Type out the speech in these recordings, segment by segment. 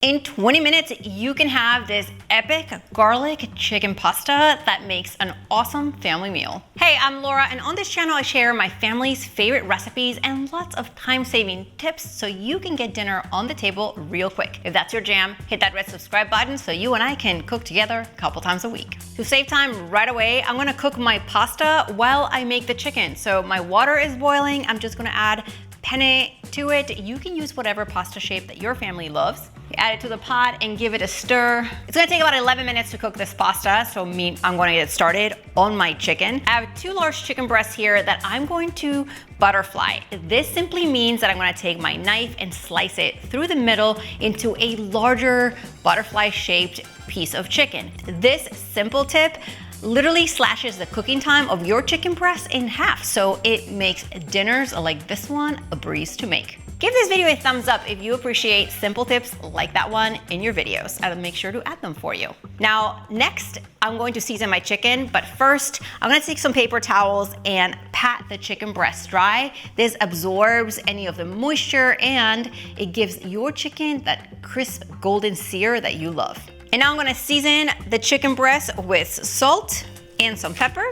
In 20 minutes, you can have this epic garlic chicken pasta that makes an awesome family meal. Hey, I'm Laura, and on this channel, I share my family's favorite recipes and lots of time-saving tips so you can get dinner on the table real quick. If that's your jam, hit that red subscribe button so you and I can cook together a couple times a week. To save time right away, I'm gonna cook my pasta while I make the chicken. So my water is boiling. I'm just gonna add penne to it. You can use whatever pasta shape that your family loves. You add it to the pot and give it a stir. It's gonna take about 11 minutes to cook this pasta, so I'm gonna get started on my chicken. I have 2 large chicken breasts here that I'm going to butterfly. This simply means that I'm gonna take my knife and slice it through the middle into a larger butterfly-shaped piece of chicken. This simple tip literally slashes the cooking time of your chicken breast in half, so it makes dinners like this one a breeze to make. Give this video a thumbs up if you appreciate simple tips like that one in your videos. I'll make sure to add them for you. Now, next, I'm going to season my chicken, but first, I'm gonna take some paper towels and pat the chicken breast dry. This absorbs any of the moisture and it gives your chicken that crisp golden sear that you love. And now I'm gonna season the chicken breast with salt and some pepper.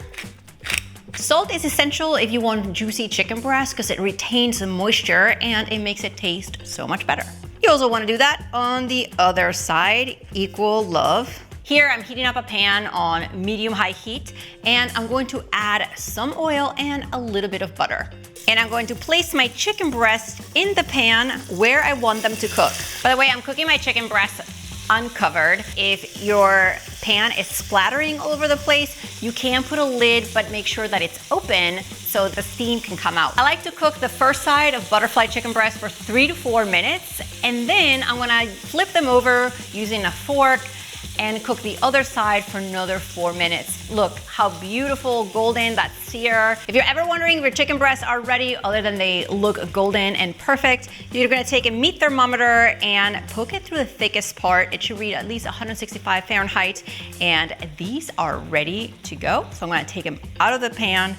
Salt is essential if you want juicy chicken breast because it retains the moisture and it makes it taste so much better. You also want to do that on the other side, equal love. Here I'm heating up a pan on medium-high heat and I'm going to add some oil and a little bit of butter. And I'm going to place my chicken breast in the pan where I want them to cook. By the way, I'm cooking my chicken breast uncovered. If your pan is splattering all over the place, you can put a lid, but make sure that it's open so the steam can come out. I like to cook the first side of butterfly chicken breast for 3 to 4 minutes, and then I'm gonna flip them over using a fork and cook the other side for another 4 minutes. Look how beautiful golden that sear. If you're ever wondering if your chicken breasts are ready, other than they look golden and perfect, you're gonna take a meat thermometer and poke it through the thickest part. It should read at least 165 Fahrenheit, and these are ready to go. So I'm gonna take them out of the pan,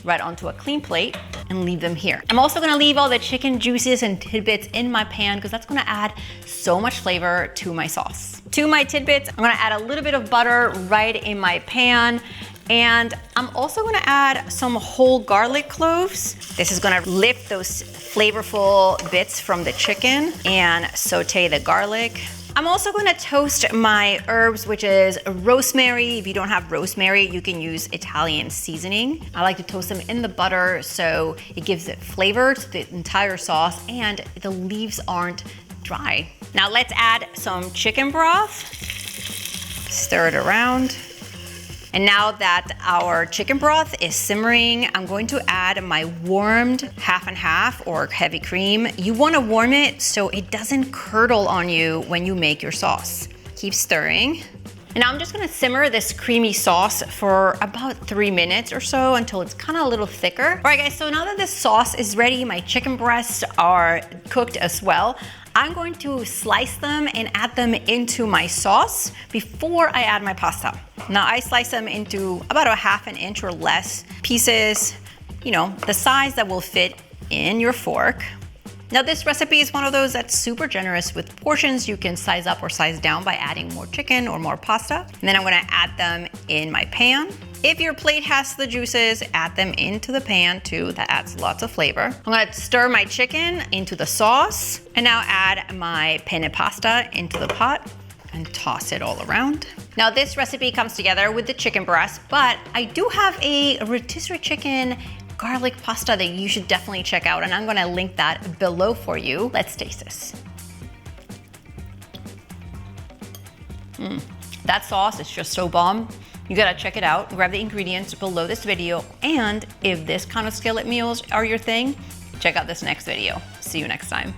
right onto a clean plate and leave them here. I'm also gonna leave all the chicken juices and tidbits in my pan because that's gonna add so much flavor to my sauce. To my tidbits, I'm gonna add a little bit of butter right in my pan, and I'm also gonna add some whole garlic cloves. This is gonna lift those flavorful bits from the chicken and saute the garlic. I'm also gonna toast my herbs, which is rosemary. If you don't have rosemary, you can use Italian seasoning. I like to toast them in the butter so it gives it flavor to the entire sauce and the leaves aren't dry. Now let's add some chicken broth. Stir it around. And now that our chicken broth is simmering, I'm going to add my warmed half and half or heavy cream. You want to warm it so it doesn't curdle on you when you make your sauce. Keep stirring. And now I'm just gonna simmer this creamy sauce for about 3 minutes or so until it's kind of a little thicker. All right guys, so now that the sauce is ready, my chicken breasts are cooked as well. I'm going to slice them and add them into my sauce before I add my pasta. Now I slice them into about a 1/2 inch or less pieces, you know, the size that will fit in your fork. Now this recipe is one of those that's super generous with portions. You can size up or size down by adding more chicken or more pasta. And then I'm gonna add them in my pan. If your plate has the juices, add them into the pan too. That adds lots of flavor. I'm gonna stir my chicken into the sauce and now add my penne pasta into the pot and toss it all around. Now this recipe comes together with the chicken breast, but I do have a rotisserie chicken garlic pasta that you should definitely check out, and I'm gonna link that below for you. Let's taste this. That sauce is just so bomb. You gotta check it out. Grab the ingredients below this video, and if this kind of skillet meals are your thing, check out this next video. See you next time.